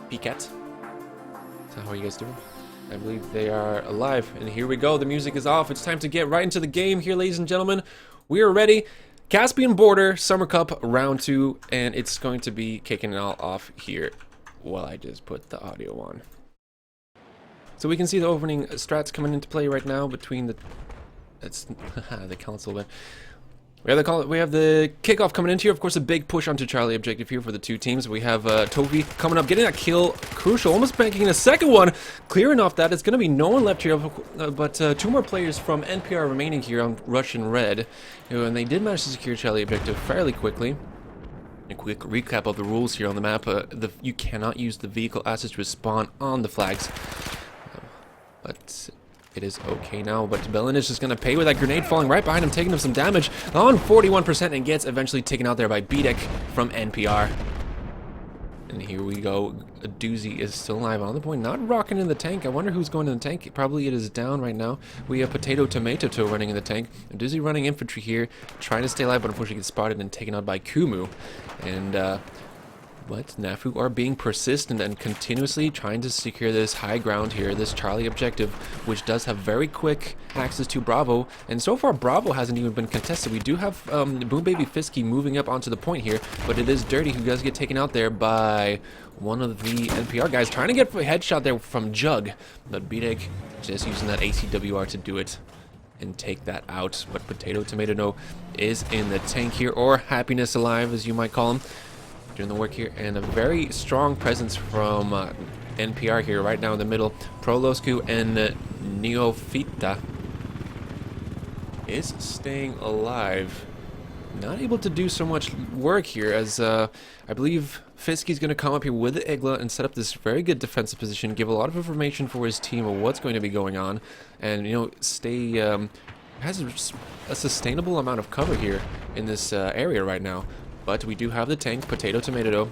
Piquet. So how are you guys doing? I believe they are alive. And here we go. The music is off. It's time to get right into the game here, ladies and gentlemen. We are ready. Caspian Border Summer Cup Round 2. And it's going to be kicking it all off here while I just put the audio on. So we can see the opening strats coming into play right now between the... That's the council, but... We have the kickoff coming into here. Of course, a big push onto Charlie objective here for the two teams. We have Tovi coming up, getting that kill. Crucial, almost banking a second one. Clearing off that. It's going to be no one left here, but two more players from NPR remaining here on Russian Red. And they did manage to secure Charlie objective fairly quickly. A quick recap of the rules here on the map. You cannot use the vehicle assets to spawn on the flags. But... it is okay now, but Bellin is just going to pay with that grenade falling right behind him, taking him some damage on 41% and gets eventually taken out there by BDEC from NPR. And here we go. A doozy is still alive on the point, not rocking in the tank. I wonder who's going in the tank. Probably it is down right now. We have Tomato running in the tank. A doozy running infantry here, trying to stay alive, but unfortunately gets spotted and taken out by Kumu. And, but NaFu are being persistent and continuously trying to secure this high ground here, this Charlie objective, which does have very quick access to Bravo. And so far, Bravo hasn't even been contested. We do have Boom Baby Fisky moving up onto the point here, but it is Dirty who does get taken out there by one of the NPR guys, trying to get a headshot there from Jug. But BDEC just using that ACWR to do it and take that out. But Tomato is in the tank here, or Happiness Alive, as you might call him, doing the work here, and a very strong presence from NPR here right now in the middle. Prolosku and Neofita is staying alive. Not able to do so much work here, as I believe Fisky's going to come up here with the Igla and set up this very good defensive position, give a lot of information for his team of what's going to be going on, and, you know, stay... has a sustainable amount of cover here in this area right now. But we do have the tank, Tomato,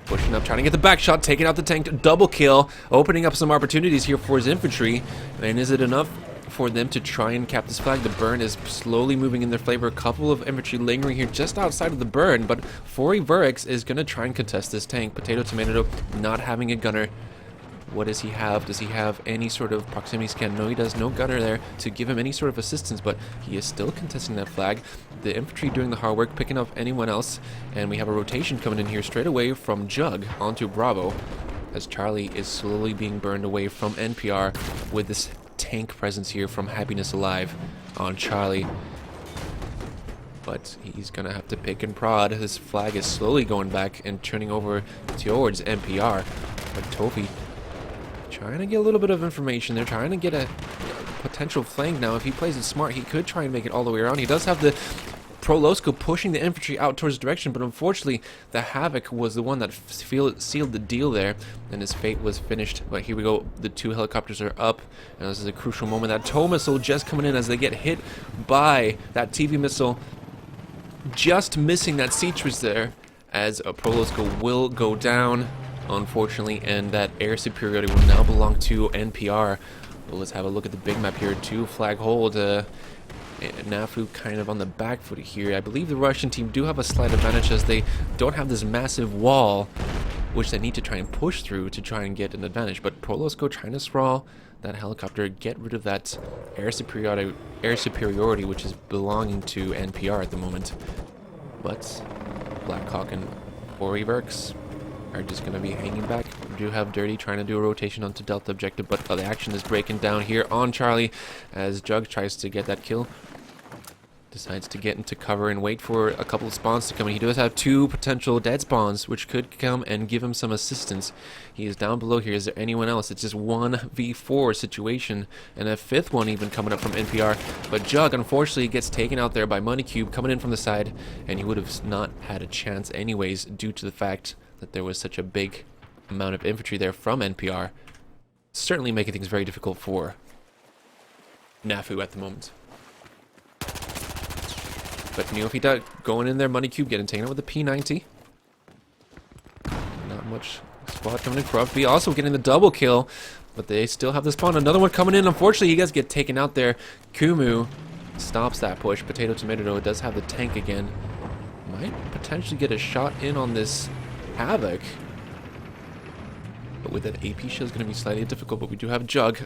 pushing up, trying to get the back shot, taking out the tank, double kill, opening up some opportunities here for his infantry. And is it enough for them to try and cap this flag? The burn is slowly moving in their favor. A couple of infantry lingering here just outside of the burn, but Fori Verix is going to try and contest this tank. Tomato not having a gunner. What does he have? Does he have any sort of proximity scan? No, he does. No gunner there to give him any sort of assistance, but he is still contesting that flag. The infantry doing the hard work, picking up anyone else, and we have a rotation coming in here straight away from Jug onto Bravo, as Charlie is slowly being burned away from NPR with this tank presence here from Happiness Alive on Charlie. But he's going to have to pick and prod. This flag is slowly going back and turning over towards NPR. But Tofi trying to get a little bit of information. They're trying to get a potential flank now. If he plays it smart, he could try and make it all the way around. He does have the Prolosco pushing the infantry out towards the direction, but unfortunately the Havoc was the one that sealed the deal there, and his fate was finished. But here we go. The two helicopters are up, and this is a crucial moment. That tow missile just coming in as they get hit by that TV missile, just missing that Citrus there, as a Prolosco will go down, unfortunately, and that air superiority will now belong to NPR. But let's have a look at the big map here. Two flag hold. NaFu kind of on the back foot here. I believe the Russian team do have a slight advantage, as they don't have this massive wall, which they need to try and push through to try and get an advantage. But Prolosco trying to sprawl that helicopter, get rid of that air superiority, which is belonging to NPR at the moment. But Blackhawk and Oriverx are just going to be hanging back. We do have Dirty trying to do a rotation onto Delta objective, but the action is breaking down here on Charlie as Jug tries to get that kill. Decides to get into cover and wait for a couple of spawns to come in. He does have two potential dead spawns, which could come and give him some assistance. He is down below here. Is there anyone else? It's just 1v4 situation, and a fifth one even coming up from NPR. But Jug, unfortunately, gets taken out there by Money Cube coming in from the side, and he would have not had a chance anyways due to the fact that there was such a big amount of infantry there from NPR. Certainly making things very difficult for NaFu at the moment. But Neofita going in there, Money Cube getting taken out with the P90. Not much spot coming in. Crufby also getting the double kill, but they still have the spawn. Another one coming in. Unfortunately, you guys get taken out there. Kumu stops that push. Tomato does have the tank again. Might potentially get a shot in on this Havoc. with that AP shield is going to be slightly difficult, but we do have Jug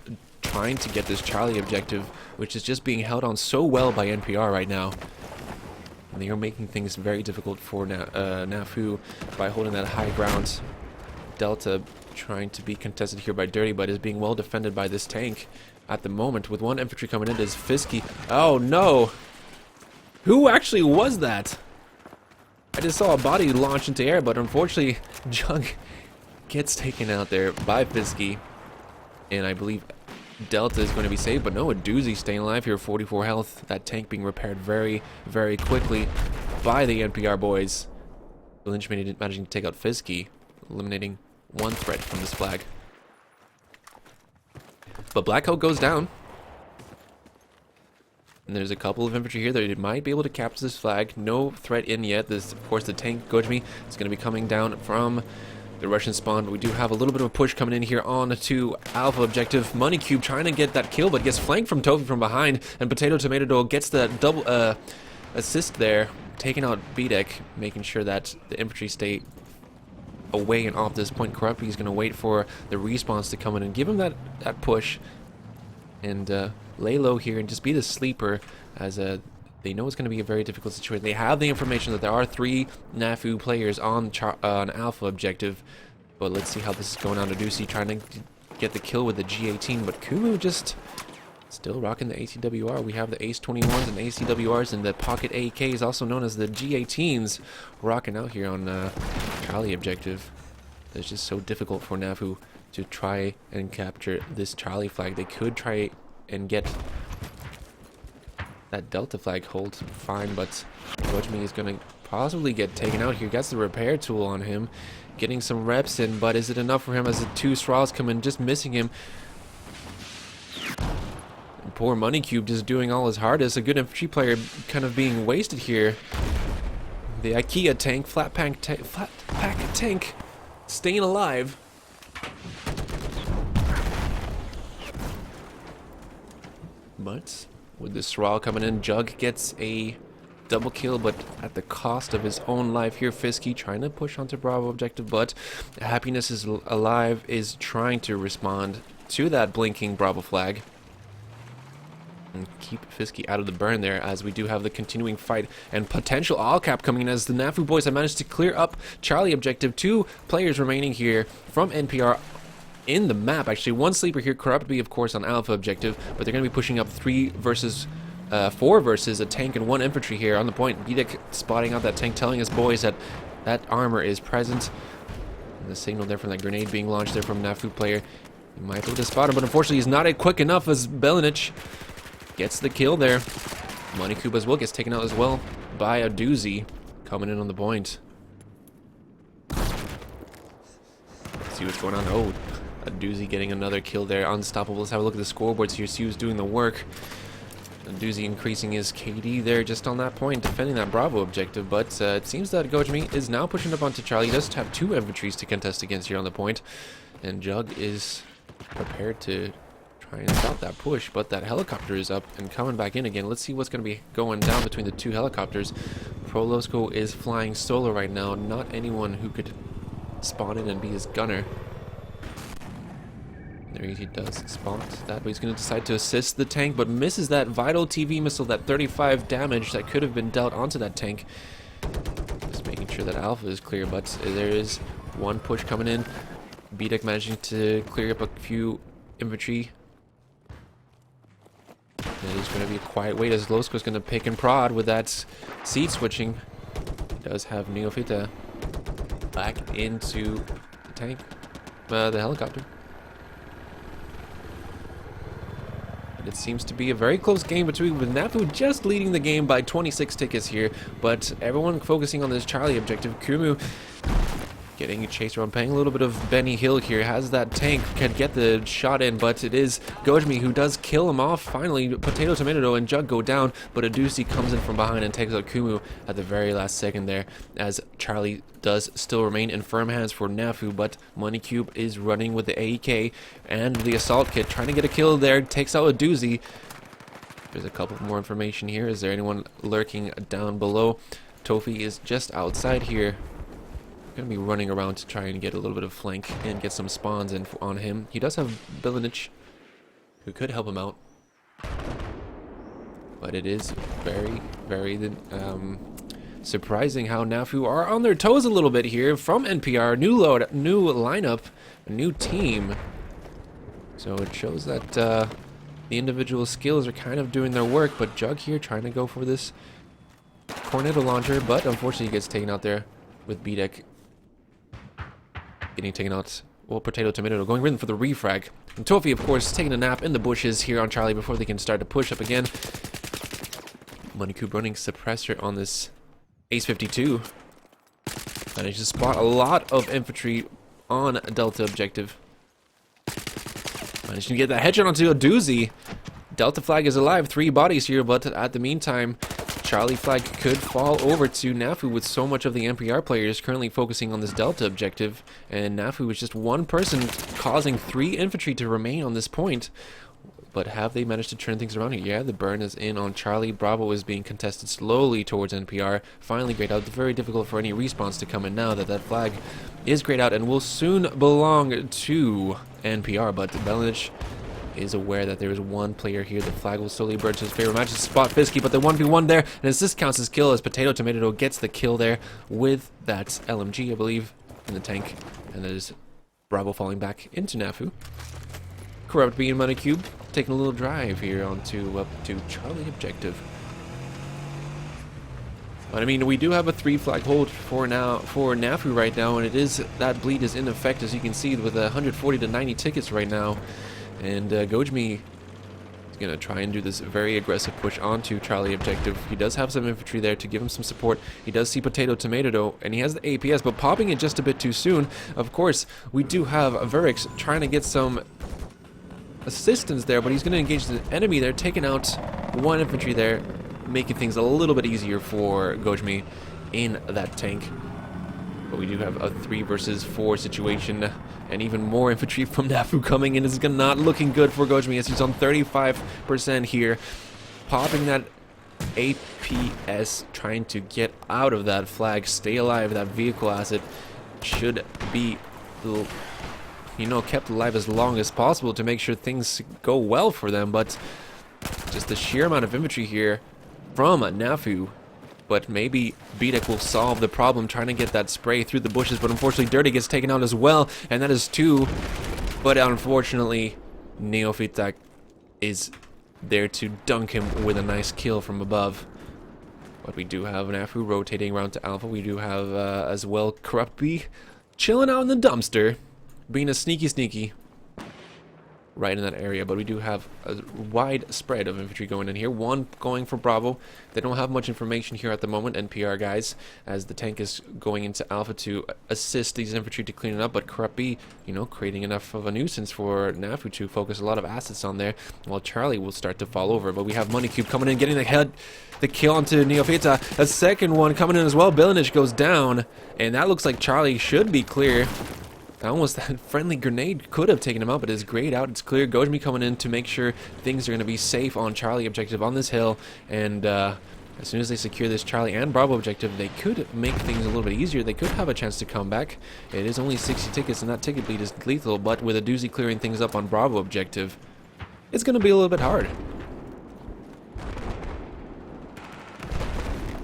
trying to get this Charlie objective, which is just being held on so well by NPR right now. And they are making things very difficult for NaFu by holding that high ground. Delta trying to be contested here by Dirty, but is being well defended by this tank at the moment. With one infantry coming in is Fisky. Oh no! Who actually was that? I just saw a body launch into air, but unfortunately Jug gets taken out there by Fisky. And I believe Delta is going to be saved, but no, a doozy staying alive here, 44 health. That tank being repaired very, very quickly by the NPR boys. Lynch managing to take out Fisky, eliminating one threat from this flag. But Black Hawk goes down. And there's a couple of infantry here that might be able to capture this flag. No threat in yet. This, of course, the tank Gojmi is going to be coming down from the Russian spawn, but we do have a little bit of a push coming in here on to Alpha objective. Money Cube trying to get that kill, but gets flanked from Tofi from behind, and Potato Tomato Dough gets the double assist there, taking out B-Deck, making sure that the infantry stay away and off this point. Corrupt, he's going to wait for the respawns to come in and give him that push, and lay low here and just be the sleeper, as they know it's going to be a very difficult situation. They have the information that there are 3 NaFu players on Alpha objective, but let's see how this is going on. Natus trying to get the kill with the G18, but Kumu just still rocking the ACWR. We have the Ace 21s and ACWRs, and the Pocket AKs, also known as the G18s, rocking out here on Charlie objective. It's just so difficult for NaFu to try and capture this Charlie flag. They could try and get that Delta flag hold fine, but Gojmi is going to possibly get taken out here. Gets the repair tool on him, getting some reps in, but is it enough for him as the 2 straws come in, just missing him? And poor Money Cube just doing all his hardest. A good infantry player kind of being wasted here. The IKEA tank, flat pack tank, staying alive. But with the Sral coming in, Jug gets a double kill, but at the cost of his own life here. Fisky trying to push onto Bravo objective, but Happiness is alive, is trying to respond to that blinking Bravo flag and keep Fisky out of the burn there, as we do have the continuing fight and potential all cap coming in, as the NaFu boys have managed to clear up Charlie objective. 2 players remaining here from NPR in the map. Actually, 1 sleeper here, Corrupt, of course, on Alpha objective, but they're going to be pushing up 4 versus a tank and 1 infantry here on the point. BDEC spotting out that tank, telling his boys that that armor is present. And the signal there from that grenade being launched there from NaFu player. He might be able to spot him, but unfortunately he's not quick enough, as Belinich gets the kill there. Money Cube as well gets taken out as well by a doozy coming in on the point. Let's see what's going on. Oh, a doozy getting another kill there. Unstoppable. Let's have a look at the scoreboards here. See who's doing the work. A doozy increasing his KD there just on that point, defending that Bravo objective. But it seems that Gojmi is now pushing up onto Charlie. He does have 2 infantries to contest against here on the point. And Jug is prepared to try and stop that push. But that helicopter is up and coming back in again. Let's see what's going to be going down between the 2 helicopters. Prolosco is flying solo right now. Not anyone who could spawn in and be his gunner. There he does spot that, but he's going to decide to assist the tank, but misses that vital TV missile, that 35 damage that could have been dealt onto that tank. Just making sure that Alpha is clear, but there is 1 push coming in. BDEC managing to clear up a few infantry. It is going to be a quiet wait, as Losko's going to pick and prod with that seat switching. He does have Neofita back into the tank, the helicopter. It seems to be a very close game between, with NaFu just leading the game by 26 tickets here, but everyone focusing on this Charlie objective. Kumu getting a chase around, playing a little bit of Benny Hill here, has that tank, can get the shot in, but it is Gojmi who does kill him off. Finally, Potato Tomato and Jug go down, but Adusi comes in from behind and takes out Kumu at the very last second there, as Charlie does still remain in firm hands for NaFu, but Money Cube is running with the AEK and the assault kit, trying to get a kill there, takes out a doozy. There's a couple more information here. Is there anyone lurking down below? Tofi is just outside here. Gonna be running around to try and get a little bit of flank and get some spawns in on him. He does have Bilinich, who could help him out. But it is very, very surprising how NaFu are on their toes a little bit here from NPR. New load, new lineup, a new team. So it shows that the individual skills are kind of doing their work, but Jug here trying to go for this Tornado launcher, but unfortunately he gets taken out there with B-Deck getting taken out. Well, Potato Tomato going in for the refrag. And Tofi, of course, taking a nap in the bushes here on Charlie before they can start to push up again. Moneycube running suppressor on this Ace 52. Managed to spot a lot of infantry on Delta objective. Managed to get that headshot onto a doozy. Delta flag is alive, 3 bodies here, but at the meantime, Charlie flag could fall over to NaFu with so much of the NPR players currently focusing on this Delta objective, and NaFu was just one person causing 3 infantry to remain on this point. But have they managed to turn things around here? Yeah, the burn is in on Charlie. Bravo is being contested slowly towards NPR. Finally grayed out. It's very difficult for any respawns to come in now that that flag is grayed out and will soon belong to NPR. But Belinich is aware that there is one player here. The flag will slowly burn to his favorite match. Spot Fisky, but the 1v1 there. And assist counts as kill as Potato Tomato gets the kill there with that LMG, I believe, in the tank. And that is Bravo falling back into NaFu. Corrupt being Moneycube taking a little drive here onto up to Charlie objective. But I mean, we do have a 3 flag hold for NaFu right now, and it is that bleed is in effect, as you can see, with 140 to 90 tickets right now. And Gojmi is gonna try and do this very aggressive push onto Charlie objective. He does have some infantry there to give him some support. He does see Potato Tomato though, and he has the APS, but popping it just a bit too soon. Of course, we do have Verix trying to get some assistance there, but he's going to engage the enemy there, taking out 1 infantry there, making things a little bit easier for Gojmi in that tank. But we do have a 3 versus 4 situation, and even more infantry from NaFu coming in. This is not looking good for Gojmi as he's on 35% here, popping that APS, trying to get out of that flag, stay alive. That vehicle asset should be, you know, kept alive as long as possible to make sure things go well for them, but just the sheer amount of infantry here from NaFu. But maybe B-Deck will solve the problem, trying to get that spray through the bushes, but unfortunately Dirty gets taken out as well, and that is 2. But unfortunately, Neofita is there to dunk him with a nice kill from above. But we do have NaFu rotating around to Alpha. We do have as well Corrupt B chilling out in the dumpster, being a sneaky right in that area. But we do have a wide spread of infantry going in here. 1 going for Bravo. They don't have much information here at the moment, NPR guys, as the tank is going into Alpha to assist these infantry to clean it up. But Corrupt B, you know, creating enough of a nuisance for NaFu to focus a lot of assets on there, while Charlie will start to fall over. But we have Moneycube coming in, getting the kill onto Neofita. A second one coming in as well. Bilinich goes down, and that looks like Charlie should be clear. Almost that friendly grenade could have taken him out, but it's grayed out. It's clear. Gojmi coming in to make sure things are going to be safe on Charlie objective on this hill. And as soon as they secure this Charlie and Bravo objective, they could make things a little bit easier. They could have a chance to come back. It is only 60 tickets, and that ticket bleed is lethal. But with a doozy clearing things up on Bravo objective, it's going to be a little bit hard.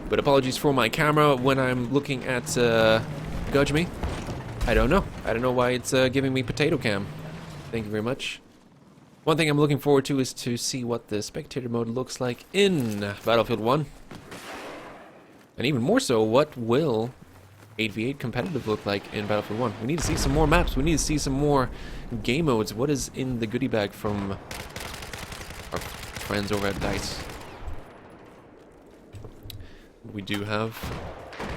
But apologies for my camera when I'm looking at Gojmi. I don't know why it's giving me potato cam. Thank you very much. One thing I'm looking forward to is to see what the spectator mode looks like in Battlefield 1. And even more so, what will 8v8 competitive look like in Battlefield 1. We need to see some more maps. We need to see some more game modes. What is in the goodie bag from our friends over at DICE? We do have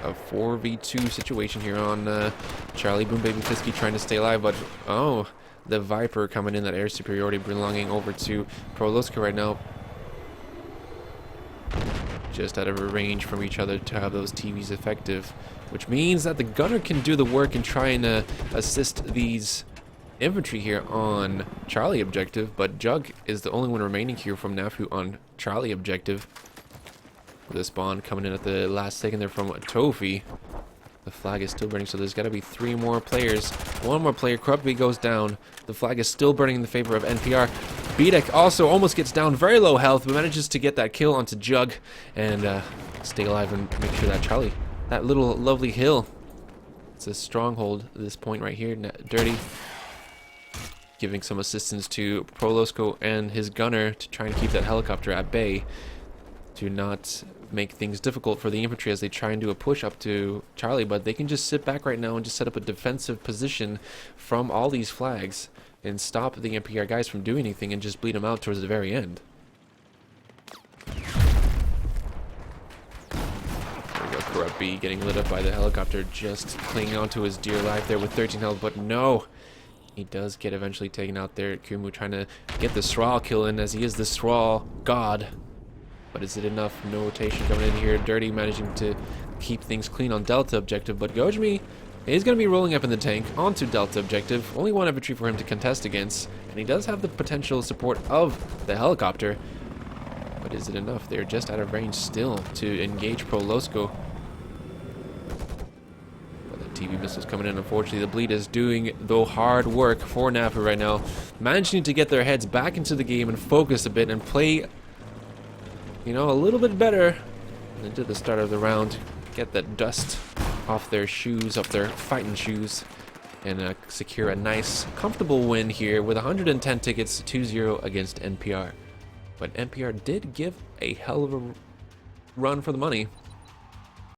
a 4v2 situation here on Charlie. Boom Baby Fisky trying to stay alive, but oh, the Viper coming in, that air superiority belonging over to Proloska right now. Just out of a range from each other to have those TVs effective, which means that the gunner can do the work and try and assist these infantry here on Charlie objective, but Jug is the only one remaining here from NaFu on Charlie objective. The spawn coming in at the last second there from Tofi. The flag is still burning, so there's got to be 3 more players. 1 more player. Corruptby goes down. The flag is still burning in the favor of NPR. Bidek also almost gets down, very low health, but manages to get that kill onto Jug and stay alive and make sure that Charlie, that little lovely hill, it's a stronghold at this point right here. Dirty giving some assistance to Prolosco and his gunner to try and keep that helicopter at bay, to not make things difficult for the infantry as they try and do a push up to Charlie, but they can just sit back right now and just set up a defensive position from all these flags and stop the NPR guys from doing anything and just bleed them out towards the very end. There we go, Corruptby getting lit up by the helicopter, just clinging onto his dear life there with 13 health, but no! He does get eventually taken out there. Kumu trying to get the Thrall kill in, as he is the Thrall god. But is it enough? No rotation coming in here. Dirty managing to keep things clean on Delta objective, but Gojmi is going to be rolling up in the tank onto Delta objective. Only 1 infantry for him to contest against, and he does have the potential support of the helicopter. But is it enough? They're just out of range still to engage Prolosco. TV missiles coming in. Unfortunately, the bleed is doing the hard work for NaFu right now, managing to get their heads back into the game and focus a bit and play, you know, a little bit better into the start of the round. Get that dust off their shoes, off their fighting shoes, and secure a nice, comfortable win here with 110 tickets, 2-0 against NPR. But NPR did give a hell of a run for the money.